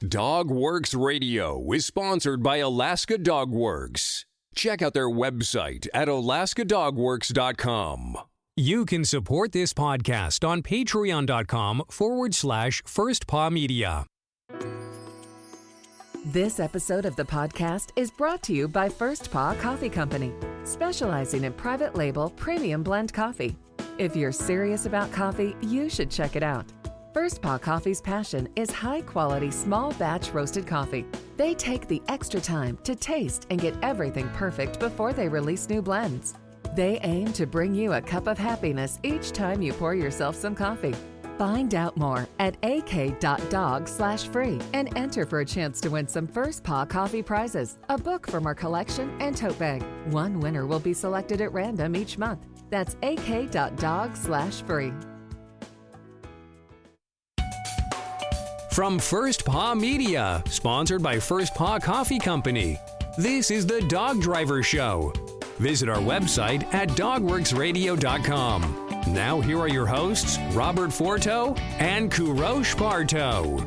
Dogworks Radio is sponsored by Alaska Dogworks. Check out their website at alaskadogworks.com. You can support this podcast on patreon.com/firstpawmedia. This episode of the podcast is brought to you by First Paw Coffee Company, specializing in private label premium blend coffee. If you're serious about coffee, you should check it out. First Paw Coffee's passion is high-quality, small-batch roasted coffee. They take the extra time to taste and get everything perfect before they release new blends. They aim to bring you a cup of happiness each time you pour yourself some coffee. Find out more at ak.dog/free and enter for a chance to win some First Paw Coffee prizes, a book from our collection, and tote bag. One winner will be selected at random each month. That's ak.dog/free. From First Paw Media, sponsored by First Paw Coffee Company, this is the Dog Driver Show. Visit our website at dogworksradio.com. Now here are your hosts, Robert Forto and Kourosh Partow.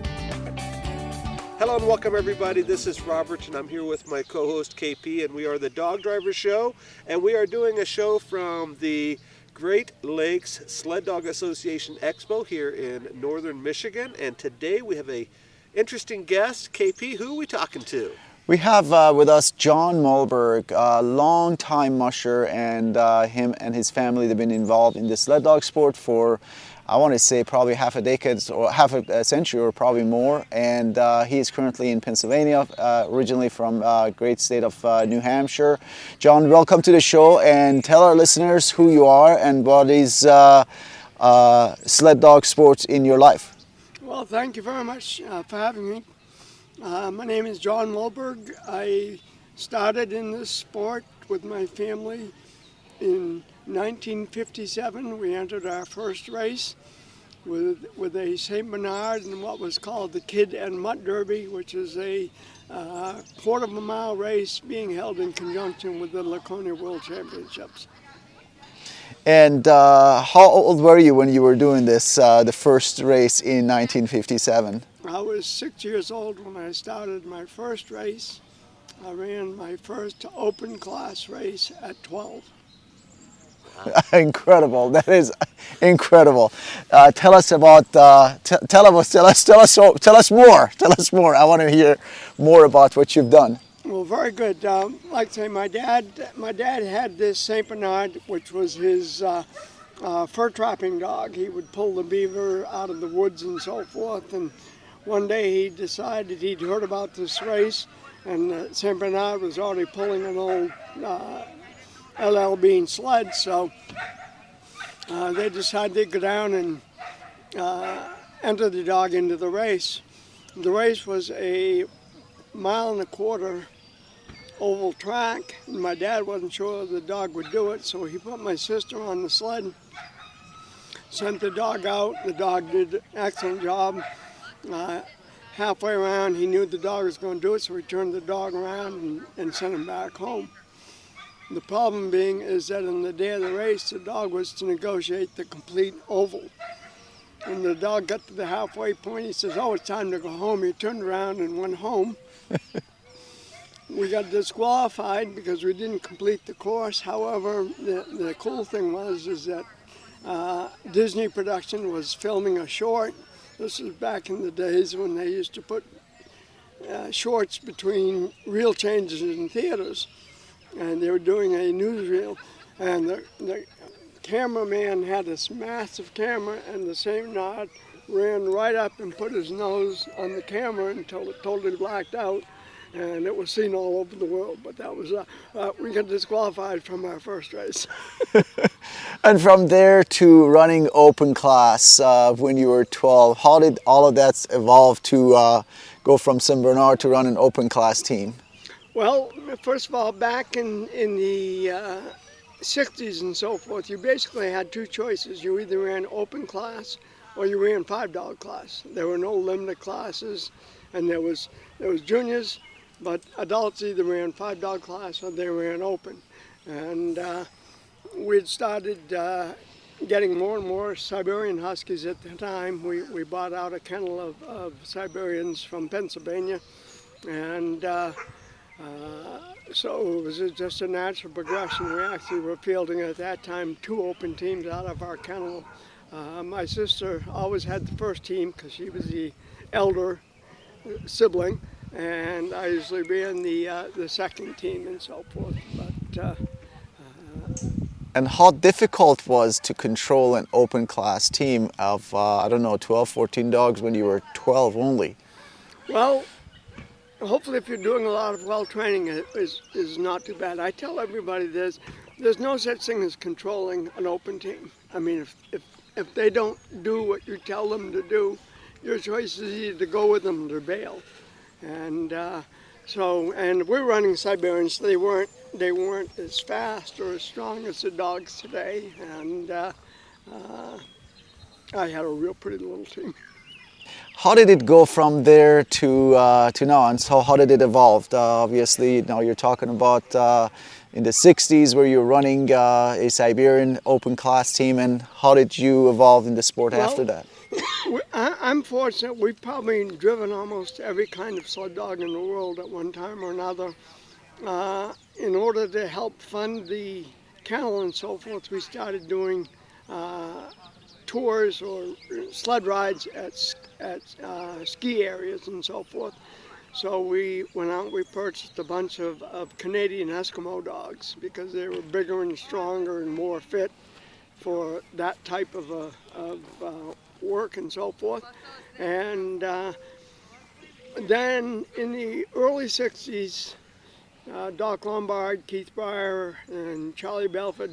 Hello and welcome everybody. This is Robert and I'm here with my co-host KP, and we are the Dog Driver Show, and we are doing a show from the Great Lakes Sled Dog Association Expo here in northern Michigan, and today we have a interesting guest. KP, who are we talking to? We have with us Johnn Molburg, a long-time musher, and him and his family, they've been involved in the sled dog sport for, I want to say, probably half a decade or half a century or probably more, and he is currently in Pennsylvania, originally from great state of New Hampshire. John, welcome to the show, and tell our listeners who you are and what is sled dog sports in your life. Well, thank you very much for having me. My name is Johnn Molburg. I started in this sport with my family in 1957. We entered our first race with a St. Bernard in what was called the Kid and Mutt Derby, which is a quarter of a mile race being held in conjunction with the Laconia World Championships. And how old were you when you were doing this, the first race in 1957? I was 6 years old when I started my first race. I ran my first open class race at 12. Incredible! That is incredible. Tell us about. Tell us more. Tell us more. I want to hear more about what you've done. Well, very good. Like I say, my dad had this Saint Bernard, which was his fur trapping dog. He would pull the beaver out of the woods and so forth. And one day he decided he'd heard about this race, and Saint Bernard was already pulling an old LL Bean sled, so they decided they'd go down and enter the dog into the race. The race was a 1.25 mile oval track, and my dad wasn't sure the dog would do it, so he put my sister on the sled, sent the dog out. The dog did an excellent job. Halfway around, he knew the dog was going to do it, so he turned the dog around and sent him back home. The problem being is that on the day of the race, the dog was to negotiate the complete oval. When the dog got to the halfway point, he says, "Oh, it's time to go home." He turned around and went home. We got disqualified because we didn't complete the course. However, the cool thing was that Disney Production was filming a short. This is back in the days when they used to put shorts between reel changes in theaters. And they were doing a newsreel, and the cameraman had this massive camera, and the St. Bernard ran right up and put his nose on the camera until it totally blacked out, and it was seen all over the world. But that was we got disqualified from our first race. And from there to running open class when you were 12, how did all of that evolve to go from St. Bernard to run an open class team? Well, first of all, back in the 60s and so forth, you basically had two choices. You either ran open class or you ran 5-dog class. There were no limited classes, and there was juniors, but adults either ran 5-dog class or they ran open. And we had started getting more and more Siberian Huskies at the time. We bought out a kennel of Siberians from Pennsylvania, and so it was just a natural progression. We actually were fielding at that time 2 open teams out of our kennel. My sister always had the first team because she was the elder sibling, and I usually be in the second team and so forth. But And how difficult was to control an open class team of, I don't know, 12, 14 dogs when you were 12 only? well, hopefully if you're doing a lot of well training, it is not too bad. I tell everybody there's no such thing as controlling an open team. I mean, if they don't do what you tell them to do, your choice is either to go with them or bail. And and we're running Siberians. They weren't as fast or as strong as the dogs today. And I had a real pretty little team. How did it go from there to now? And so how did it evolve? Obviously, now you're talking about in the 60s where you're running a Siberian open class team, and how did you evolve in the sport after that? I'm fortunate. We've probably driven almost every kind of sled dog in the world at one time or another. In order to help fund the kennel and so forth, we started doing tours or sled rides at ski areas and so forth. So we went out and we purchased a bunch of Canadian Eskimo dogs because they were bigger and stronger and more fit for that type of work and so forth. And then in the early 60s, Doc Lombard, Keith Breyer, and Charlie Belford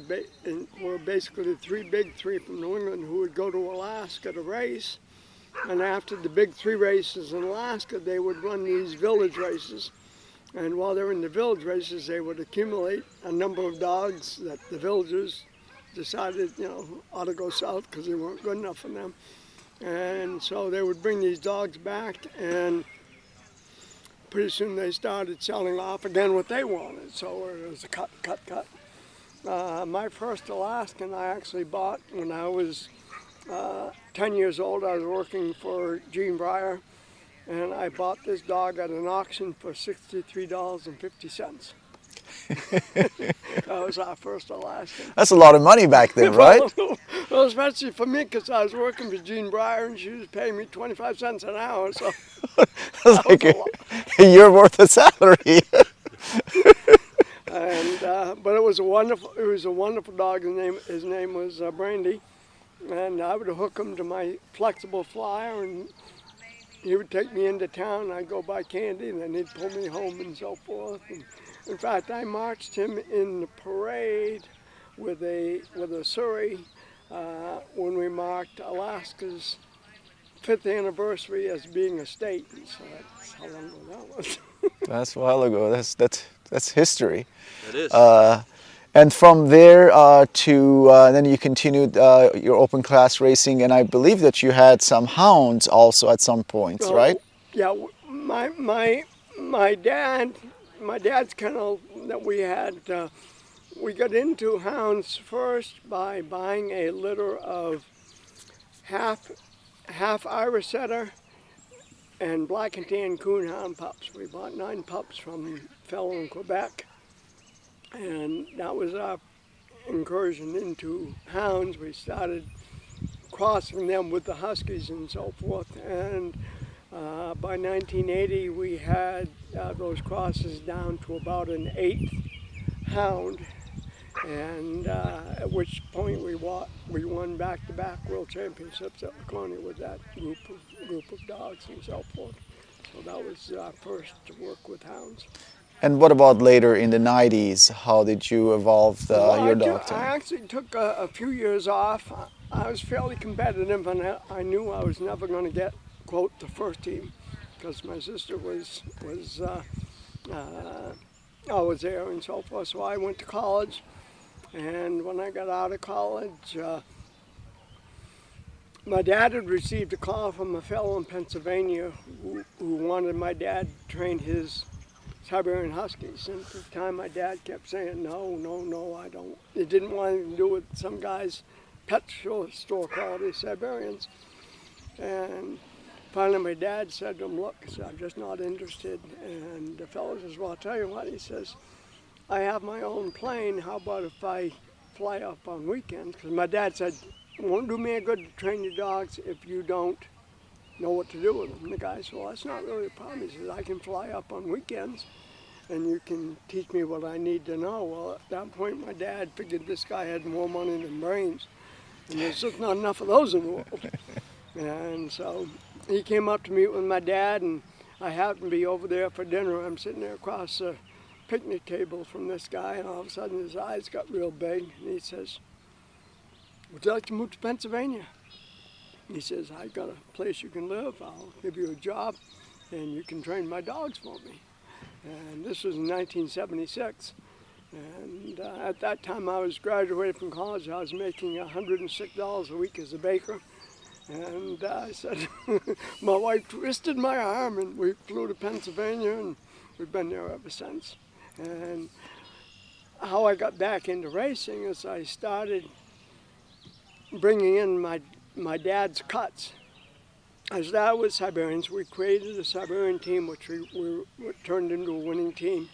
were basically the big three from New England who would go to Alaska to race. And after the big 3 races in Alaska, they would run these village races. And while they were in the village races, they would accumulate a number of dogs that the villagers decided, ought to go south because they weren't good enough for them. And so they would bring these dogs back, and pretty soon they started selling off again what they wanted. So it was a cut. My first Alaskan I actually bought when I was 10 years old. I was working for Gene Breyer, and I bought this dog at an auction for $63.50. That was our first Alaskan. That's a lot of money back then, right? Well, especially for me, because I was working for Gene Breyer, and she was paying me 25 cents an hour. So It's like a year worth of salary. And but it was a wonderful dog. His name was Brandy, and I would hook him to my flexible flyer, and he would take me into town. I'd go buy candy, and then he'd pull me home and so forth. And in fact, I marched him in the parade with a Surrey when we marked Alaska's 5th anniversary as being a state. And so that's how long ago that was. That's a while ago. That's history. It is. And from there then you continued your open class racing, and I believe that you had some hounds also at some points, Well, right? Yeah, my dad's kennel that we had. We got into hounds first by buying a litter of half Irish setter and black and tan coonhound pups. We bought 9 pups from a fellow in Quebec, and that was our incursion into hounds. We started crossing them with the Huskies and so forth, and by 1980 we had those crosses down to about an 8th hound, and at which point we won back-to-back world championships at Laconia with that group of dogs and so forth. So that was our first to work with hounds. And what about later in the 90s? How did you evolve your dog team? I actually took a few years off. I was fairly competitive, and I knew I was never going to get, quote, the first team, because my sister was always there and so forth. So I went to college, and when I got out of college, my dad had received a call from a fellow in Pennsylvania who wanted my dad to train his Siberian Huskies. And at the time, my dad kept saying, no, I don't. He didn't want anything to do with some guy's pet store quality Siberians. And finally my dad said to him, look, he said, I'm just not interested. And the fellow says, well, I'll tell you what, he says, I have my own plane. How about if I fly up on weekends? Because my dad said, it won't do me a good to train your dogs if you don't know what to do with them. And the guy said, well, that's not really a problem. He says, I can fly up on weekends and you can teach me what I need to know. Well, at that point, my dad figured this guy had more money than brains. And there's just not enough of those in the world. And so he came up to meet with my dad, and I happened to be over there for dinner. I'm sitting there across the picnic table from this guy, and all of a sudden his eyes got real big, and he says, would you like to move to Pennsylvania? He says, I got a place you can live, I'll give you a job, and you can train my dogs for me. And this was in 1976. And at that time I was graduated from college. I was making $106 a week as a baker. And I said, my wife twisted my arm and we flew to Pennsylvania, and we've been there ever since. And how I got back into racing is I started bringing in my dad's cuts. I started with Siberians. We created a Siberian team, which we turned into a winning team.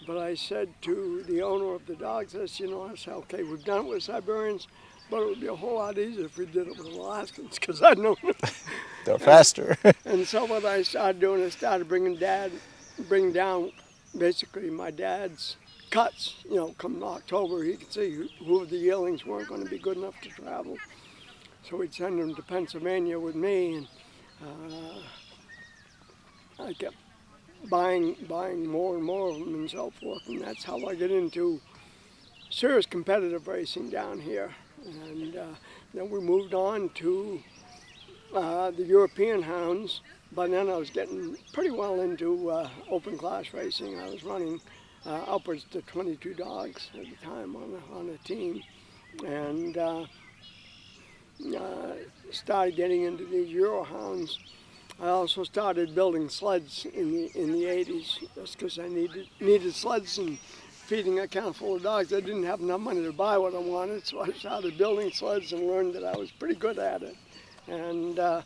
But I said to the owner of the dogs, I said, I said, okay, we've done it with Siberians, but it would be a whole lot easier if we did it with Alaskans, because I know They're faster. And so what I started doing is started bringing down basically my dad's cuts. Come October, he could see who the yearlings weren't going to be good enough to travel. So we'd send them to Pennsylvania with me, and I kept buying more and more of them and so forth, and that's how I get into serious competitive racing down here. And then we moved on to the European hounds. By then I was getting pretty well into open class racing. I was running upwards to 22 dogs at the time on a team, and started getting into the Eurohounds. I also started building sleds in the 80s just because I needed sleds, and feeding a kennel full of dogs, I didn't have enough money to buy what I wanted, so I started building sleds and learned that I was pretty good at it. And the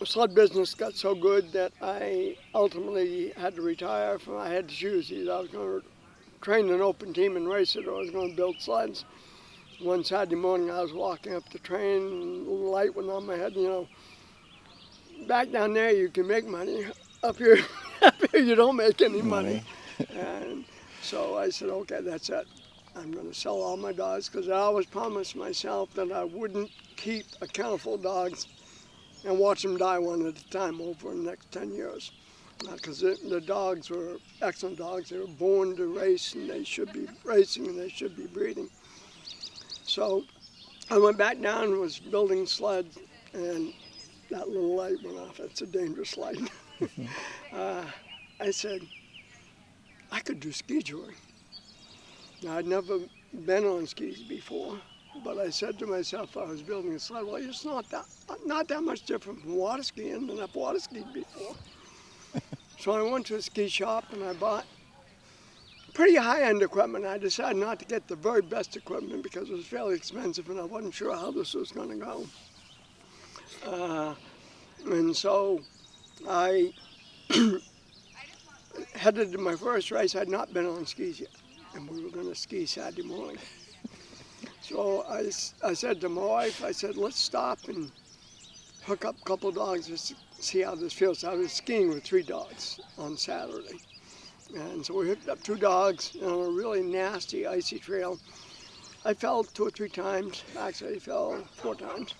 sled business got so good that I ultimately had to retire. I had to choose either I was going to train an open team and race it, or I was going to build sleds. One Saturday morning I was walking up the train, and a little light went on my head. Back down there you can make money. Up here you don't make any money. And so I said, okay, that's it. I'm going to sell all my dogs, because I always promised myself that I wouldn't keep a kennel full of dogs and watch them die one at a time over the next 10 years. Because the dogs were excellent dogs. They were born to race, and they should be racing, and they should be breeding. So I went back down and was building sleds, and that little light went off. It's a dangerous light. I said, I could do skijoring. Now, I'd never been on skis before, but I said to myself, I was building a sled, well, it's not that much different from water skiing, and I've water skied before. So I went to a ski shop and I bought pretty high-end equipment. I decided not to get the very best equipment because it was fairly expensive and I wasn't sure how this was going to go. And so I headed to my first race. I'd not been on skis yet, and we were going to ski Saturday morning. So I said to my wife, I said, let's stop and hook up a couple of dogs just to see how this feels. I was skiing with 3 dogs on Saturday. And so we hooked up 2 dogs on a really nasty, icy trail. I fell 2 or 3 times. Actually, I fell 4 times.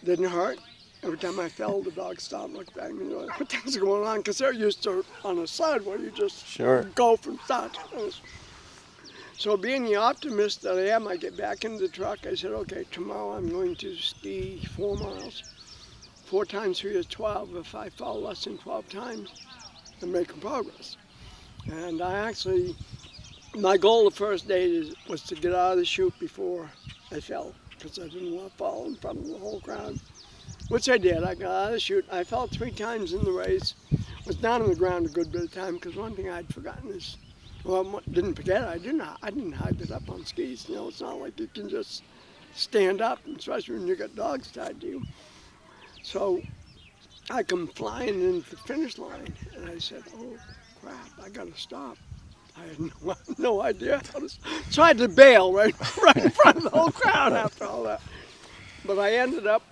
Didn't hurt. Every time I fell, the dog stopped and looked back at me and like, what the hell's going on? Because they're used to on a sled where you just go from start to finish. So being the optimist that I am, I get back into the truck. I said, okay, tomorrow I'm going to ski 4 miles. 4 times 3 is 12. If I fall less than 12 times, I'm making progress. And I actually, my goal the first day was to get out of the chute before I fell, because I didn't want to fall in front of the whole crowd. Which I did. I got out of the chute. I fell 3 times in the race. Was down on the ground a good bit of time, because one thing I'd forgotten is Well, didn't forget, I didn't hide it up on skis. You know, it's not like you can just stand up, especially when you got dogs tied to you. So I come flying into the finish line, and I said, oh, crap, I got to stop. I had no idea how to. So I had to bail right in front of the whole crowd after all that. But I ended up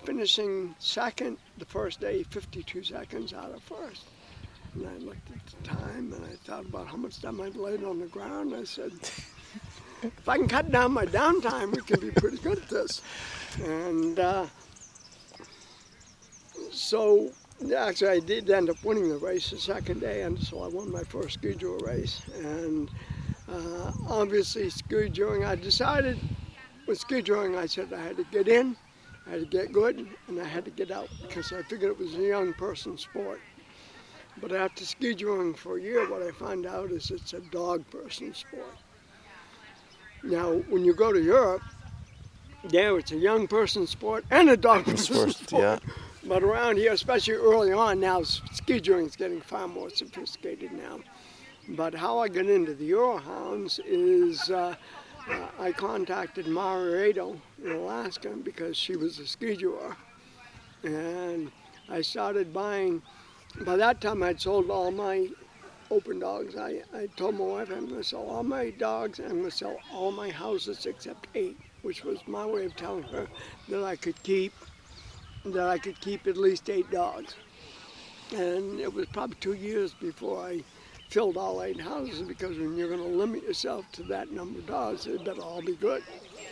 finishing second the first day, 52 seconds out of first. And I looked at the time, and I thought about how much time I'd laid on the ground. I said, if I can cut down my downtime, we can be pretty good at this. And so actually I did end up winning the race the second day, and so I won my first skijor race. And obviously skijoring, I decided with skijoring, I said I had to get in, I had to get good, and I had to get out, because I figured it was a young person's sport. But after skijoring for a year, what I found out is it's a dog person sport. Now, when you go to Europe, there it's a young person sport and a dog person sport. Yeah. But around here, especially early on, now skijoring is getting far more sophisticated now. But how I got into the Eurohounds is I contacted Partow in Alaskan because she was a skijor. And I started buying. By that time, I'd sold all my open dogs. I told my wife I'm going to sell all my dogs and I'm going to sell all my houses except 8, which was my way of telling her that I could keep at least 8 dogs. And it was probably 2 years before I filled all 8 houses, because when you're going to limit yourself to that number of dogs, they better all be good.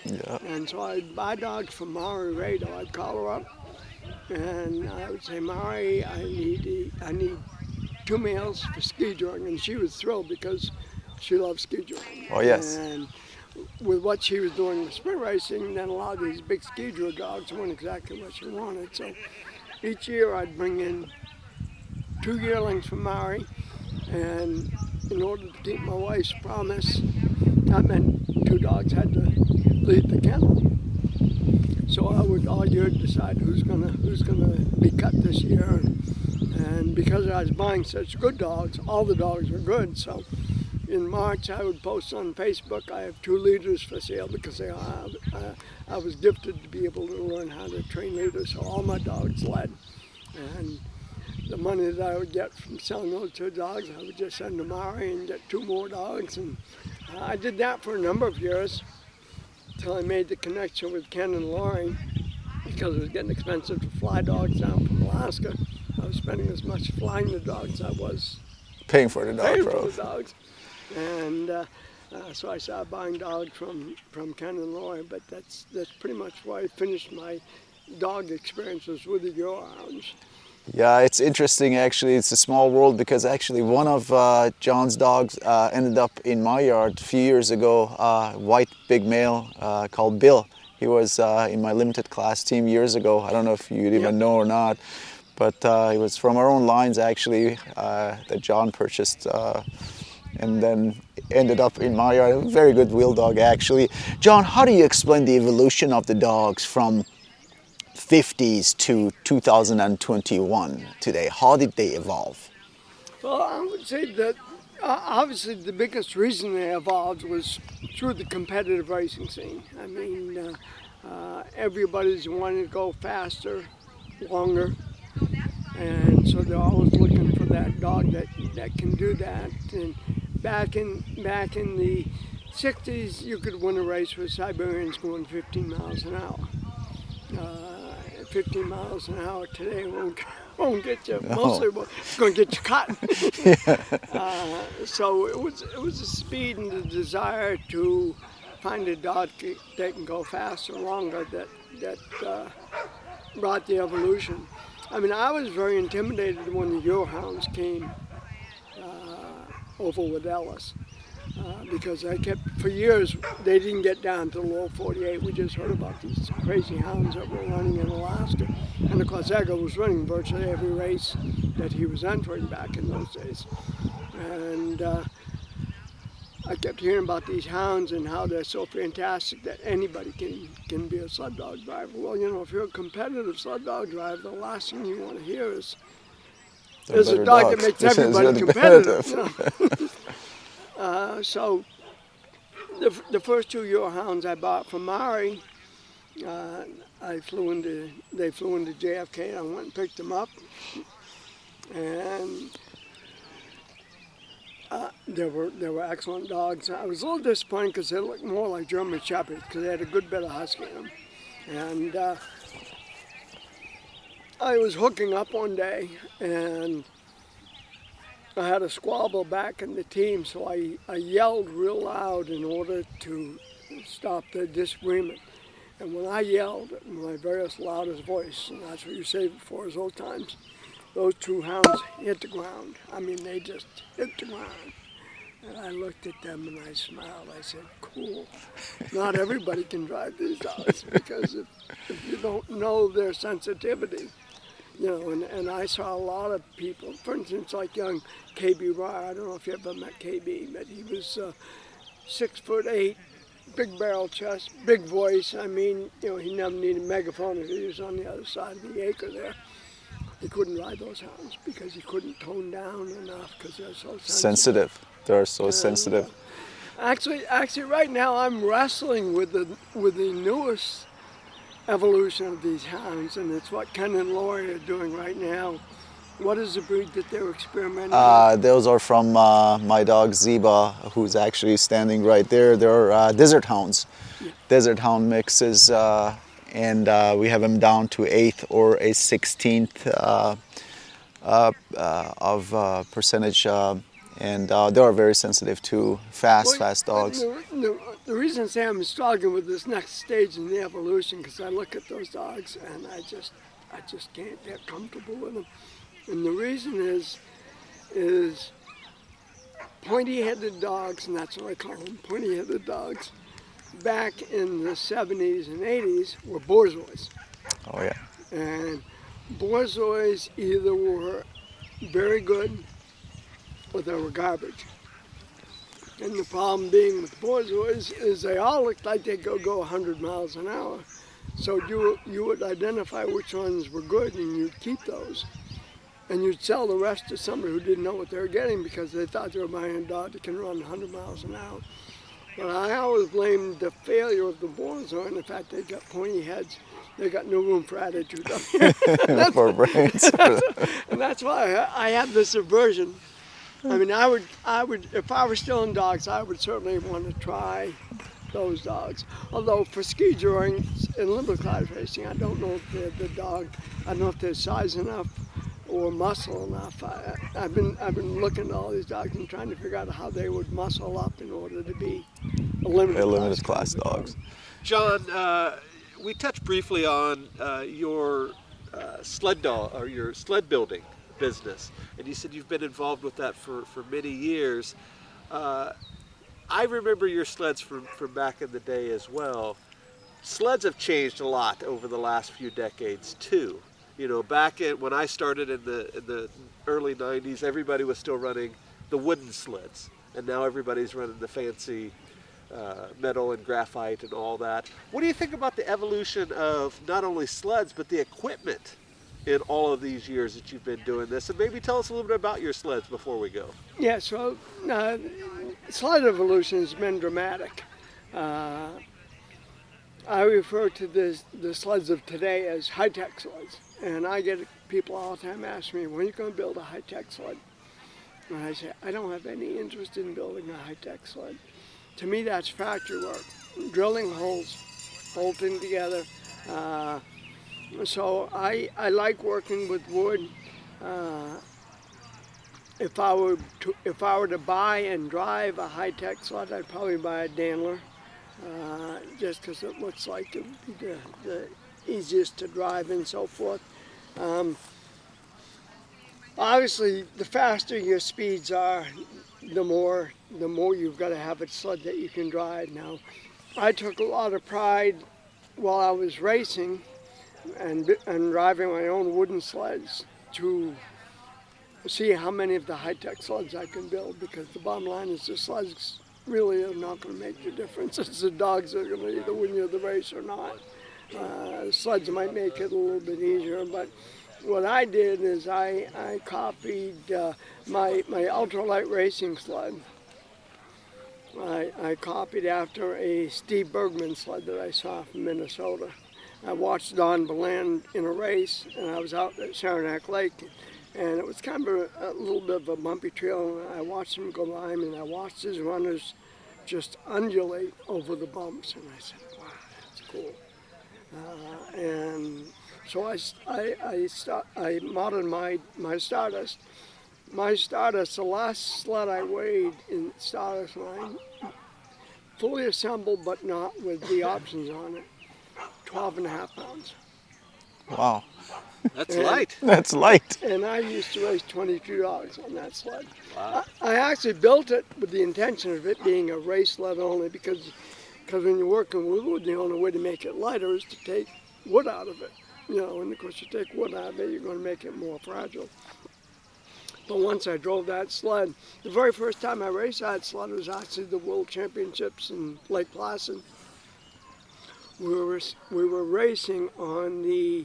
Yeah. And so I'd buy dogs from Partow. I'd call her up. And I would say, Mari, I need 2 males for skijoring, and she was thrilled because she loves skijoring. Oh yes. And with what she was doing with sprint racing, then a lot of these big skijor dogs weren't exactly what she wanted. So each year I'd bring in 2 yearlings from Mari, and in order to keep my wife's promise, that meant 2 dogs had to leave the kennel. So I would all year decide who's gonna be cut this year, and because I was buying such good dogs, all the dogs were good. So in March I would post on Facebook, I have 2 leaders for sale, because I was gifted to be able to learn how to train leaders. So all my dogs led, and the money that I would get from selling those 2 dogs, I would just send to Mari and get 2 more dogs, and I did that for a number of years. Until I made the connection with Ken and Lori, because it was getting expensive to fly dogs down from Alaska. I was spending as much flying the dogs as I was Paying for the dogs. And so I started buying dogs from Ken and Lori, but that's pretty much where I finished my dog experiences with the Eurohounds. Yeah, it's interesting actually. It's a small world, because actually one of John's dogs ended up in my yard a few years ago, white big male called Bill. He was in my limited class team years ago. I don't know if you'd even know or not, but he was from our own lines actually, that John purchased, and then ended up in my yard. A very good wheel dog actually. John, how do you explain the evolution of the dogs from 50s to 2021 today? How did they evolve? Well, I would say that obviously the biggest reason they evolved was through the competitive racing scene. I mean, everybody's wanting to go faster, longer, and so they're always looking for that dog that can do that. And back in the 60s, you could win a race with Siberians going 15 miles an hour. 15 miles an hour today won't get you. No. Mostly it's going to get you caught. So it was the speed and the desire to find a dog that can go faster, longer, that brought the evolution. I mean, I was very intimidated when the Eurohounds came over with Ellis. Because for years, they didn't get down to the low 48. We just heard about these crazy hounds that were running in Alaska. And of course, Ego was running virtually every race that he was entering back in those days. And I kept hearing about these hounds and how they're so fantastic that anybody can be a sled dog driver. Well, you know, if you're a competitive sled dog driver, the last thing you want to hear is there's a dog that makes everybody competitive. You know? So the first two Eurohounds I bought from Mari, they flew into JFK, and I went and picked them up, and they were excellent dogs. I was a little disappointed because they looked more like German Shepherds because they had a good bit of husky in them. And I was hooking up one day, and I had a squabble back in the team, so I yelled real loud in order to stop the disagreement. And when I yelled in my very loudest voice, and that's what you save it for is those times, those two hounds hit the ground. I mean, they just hit the ground. And I looked at them and I smiled. I said, cool. Not everybody can drive these dogs because if you don't know their sensitivity, you know, and I saw a lot of people, for instance, like young KB Ryer. I don't know if you ever met KB, but he was 6'8", big barrel chest, big voice. I mean, you know, he never needed a megaphone if he was on the other side of the acre there. He couldn't ride those hounds because he couldn't tone down enough because they're so sensitive. They're so sensitive. Actually, right now I'm wrestling with the newest evolution of these hounds, and it's what Ken and Lori are doing right now. What is the breed that they're experimenting with? Those are from my dog Zeba, who's actually standing right there. They're desert hounds, desert hound mixes, and we have them down to 8th or a 16th of percentage, and they are very sensitive too. Fast dogs. The reason I say I'm struggling with this next stage in the evolution because I look at those dogs and I just can't get comfortable with them. And the reason is pointy-headed dogs, and that's what I call them, pointy-headed dogs, back in the 70s and 80s were borzois. Oh yeah. And borzois either were very good or they were garbage. And the problem being with borzois is they all looked like they could go 100 miles an hour. So you would identify which ones were good and you'd keep those. And you'd sell the rest to somebody who didn't know what they were getting because they thought they were buying a dog that can run 100 miles an hour. But I always blamed the failure of the borzoi and the fact they got pointy heads. They got no room for attitude. For brains. And that's why I have this aversion. I mean, I would, if I were still in dogs, I would certainly want to try those dogs. Although for skijoring and limited class racing, I don't know if the dog, I don't know if they're size enough or muscle enough. I've been looking at all these dogs and trying to figure out how they would muscle up in order to be a limited class dogs. John, we touched briefly on your sled dog or your sled building business, and you said you've been involved with that for many years. I remember your sleds from back in the day as well. Sleds have changed a lot over the last few decades too. You know, back when I started in the early 90s, everybody was still running the wooden sleds, and now everybody's running the fancy metal and graphite and all that. What do you think about the evolution of not only sleds, but the equipment in all of these years that you've been doing this? And maybe tell us a little bit about your sleds before we go. Yeah, so sled evolution has been dramatic. I refer to the sleds of today as high-tech sleds. And I get people all the time ask me, when are you going to build a high-tech sled? And I say, I don't have any interest in building a high-tech sled. To me, that's factory work. Drilling holes, bolting together. So I like working with wood. If I were to buy and drive a high-tech sled, I'd probably buy a Dandler, just because it looks like it would be the easiest to drive and so forth. Obviously, the faster your speeds are, the more you've got to have a sled that you can drive. Now, I took a lot of pride while I was racing and driving my own wooden sleds to see how many of the high-tech sleds I can build, because the bottom line is the sleds really are not going to make the difference. It's the dogs that are going to either win you the race or not. Sleds might make it a little bit easier, but what I did is I copied my ultralight racing sled, I copied after a Steve Bergman sled that I saw from Minnesota. I watched Don Beland in a race, and I was out at Saranac Lake, and it was kind of a little bit of a bumpy trail, and I watched him go by me, and I watched his runners just undulate over the bumps, and I said, wow, that's cool. And so I modded my Stardust. My Stardust, the last sled I weighed in Stardust line, fully assembled but not with the options on it, 12.5 pounds. Wow. That's light. That's light. And I used to race 22 dogs on that sled. Wow. I actually built it with the intention of it being a race sled only because when you're working with wood, the only way to make it lighter is to take wood out of it. You know, and of course you take wood out of it, you're going to make it more fragile. But once I drove that sled, the very first time I raced that sled was actually the World Championships in Lake Placid. We were racing on the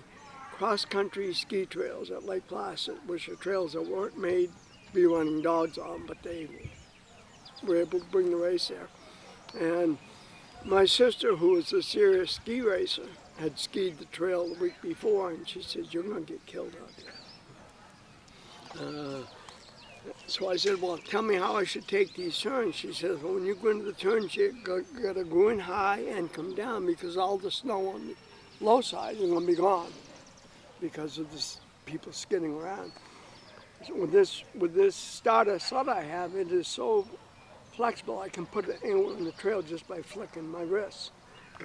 cross-country ski trails at Lake Placid, which are trails that weren't made to be running dogs on, but they were able to bring the race there. And my sister, who was a serious ski racer, had skied the trail the week before, and she said, "You're going to get killed out there." So I said, "Well, tell me how I should take these turns." She says, "Well, when you go into the turns, you got to go in high and come down because all the snow on the low side is going to be gone because of this people skidding around." So with this starter sled I have, it is so flexible I can put it anywhere on the trail just by flicking my wrists.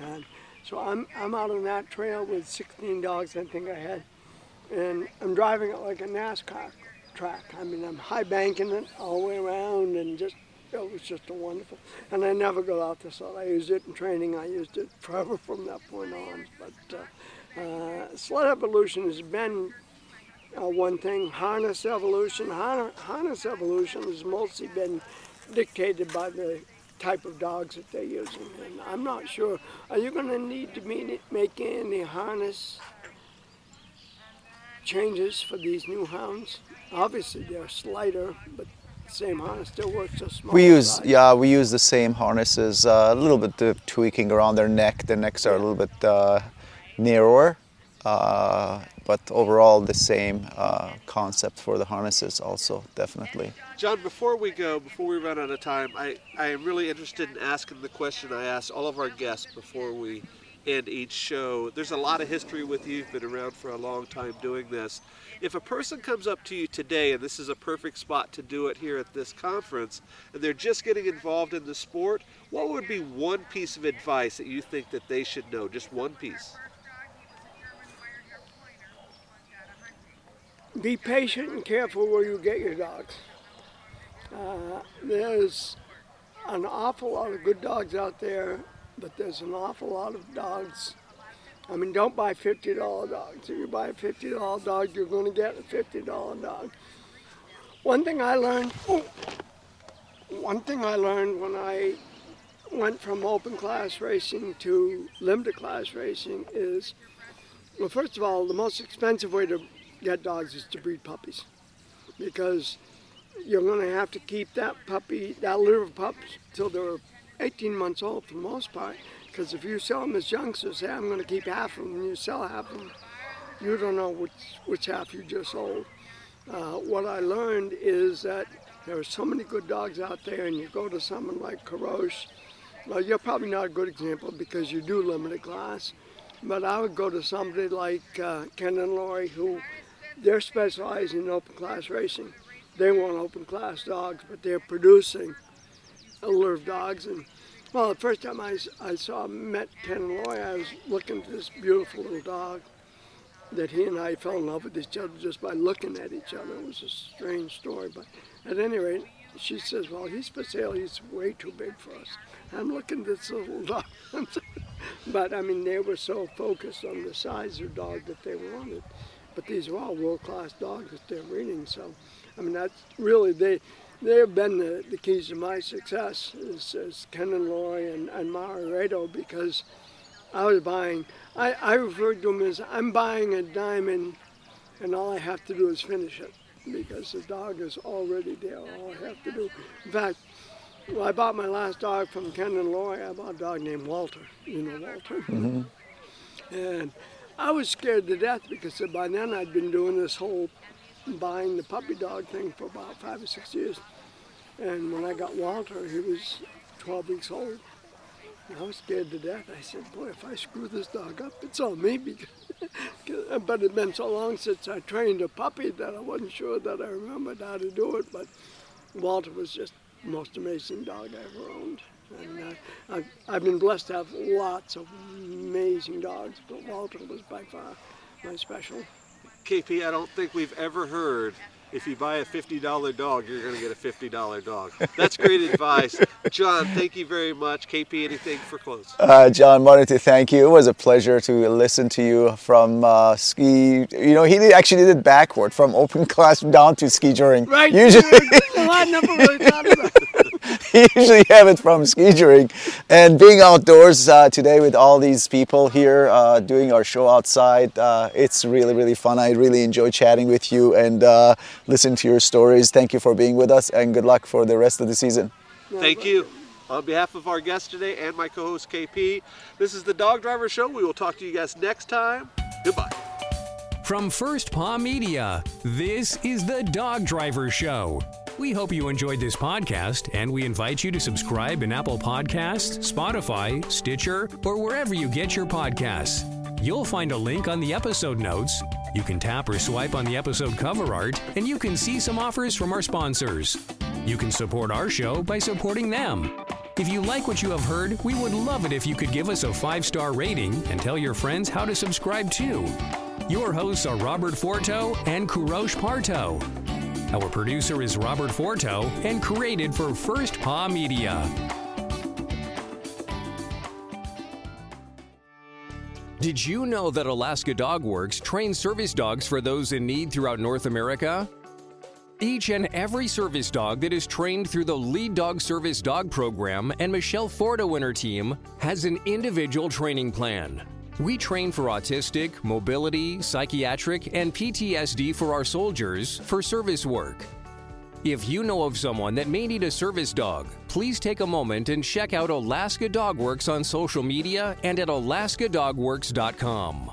And so I'm out on that trail with 16 dogs I think I had, and I'm driving it like a NASCAR track. I mean, I'm high banking it all the way around, and it was just a wonderful. And I never got out the sled. I used it in training. I used it forever from that point on. But sled evolution has been one thing. Harness evolution. Harness evolution has mostly been dictated by the type of dogs that they're using. And I'm not sure. Are you going to need to make any harness changes for these new hounds? Obviously they're slighter, but the same harness still works a small size. We use the same harnesses, a little bit of tweaking around their neck. Their necks are a little bit narrower, but overall the same concept for the harnesses also, definitely. John, before we run out of time, I am really interested in asking the question I ask all of our guests before we end each show. There's a lot of history with you. You've been around for a long time doing this. If a person comes up to you today, and this is a perfect spot to do it here at this conference, and they're just getting involved in the sport, what would be one piece of advice that you think that they should know? Just one piece. Be patient and careful where you get your dogs. There's an awful lot of good dogs out there, but there's an awful lot of dogs. I mean, don't buy $50 dogs. If you buy a $50 dog, you're going to get a $50 dog. One thing I learned when I went from open class racing to limited class racing is, well, first of all, the most expensive way to get dogs is to breed puppies, because you're going to have to keep that litter of pups till they're 18 months old for the most part, because if you sell them as youngsters, say I'm going to keep half of them, and you sell half of them, you don't know which half you just sold. What I learned is that there are so many good dogs out there, and you go to someone like Kourosh. Well, you're probably not a good example because you do limited class, but I would go to somebody like Ken and Lori, who they're specializing in open class racing. They want open class dogs, but they're producing a litter of dogs. And well, the first time I met Ken and Lori, I was looking at this beautiful little dog that he and I fell in love with each other just by looking at each other. It was a strange story, but at any rate, she says, "Well, he's for sale. He's way too big for us." I'm looking at this little dog. But I mean, they were so focused on the size of dog that they wanted. But these are all world-class dogs that they're breeding. So, I mean, that's really, they have been the keys to my success, is Ken and Lori and Mario, because I was buying, I referred to them as, I'm buying a diamond and all I have to do is finish it, because the dog is already there. All I have to do. In fact, Well, I bought my last dog from Ken and Lori. I bought a dog named Walter. You know Walter. Mm-hmm. And I was scared to death because by then I'd been doing this whole buying the puppy dog thing for about 5 or 6 years. And when I got Walter, he was 12 weeks old. And I was scared to death. I said, boy, if I screw this dog up, it's on me. But it'd been so long since I trained a puppy that I wasn't sure that I remembered how to do it. But Walter was just the most amazing dog I ever owned. And I've been blessed to have lots of amazing dogs, but Walter was by far my special. KP, I don't think we've ever heard if you buy a $50 dog, you're going to get a $50 dog. That's great advice. John, thank you very much. KP, anything for close? John, wanted to thank you. It was a pleasure to listen to you from ski. You know, he actually did it backward from open class down to skijoring. Right. Usually, Well, I never really thought about it. you usually have it from skijoring. And being outdoors today with all these people here doing our show outside, it's really, really fun. I really enjoy chatting with you and listening to your stories. Thank you for being with us, and good luck for the rest of the season. Thank you. On behalf of our guest today and my co-host KP, this is the Dog Driver Show. We will talk to you guys next time. Goodbye. From First Paw Media, this is the Dog Driver Show. We hope you enjoyed this podcast, and we invite you to subscribe in Apple Podcasts, Spotify, Stitcher, or wherever you get your podcasts. You'll find a link on the episode notes. You can tap or swipe on the episode cover art, and you can see some offers from our sponsors. You can support our show by supporting them. If you like what you have heard, we would love it if you could give us a 5-star rating and tell your friends how to subscribe too. Your hosts are Robert Forto and Kourosh Partow. Our producer is Robert Forto and created for First Paw Media. Did you know that Alaska Dog Works trains service dogs for those in need throughout North America? Each and every service dog that is trained through the Lead Dog Service Dog Program and Michelle Forto and her team has an individual training plan. We train for autistic, mobility, psychiatric, and PTSD for our soldiers for service work. If you know of someone that may need a service dog, please take a moment and check out Alaska Dog Works on social media and at alaskadogworks.com.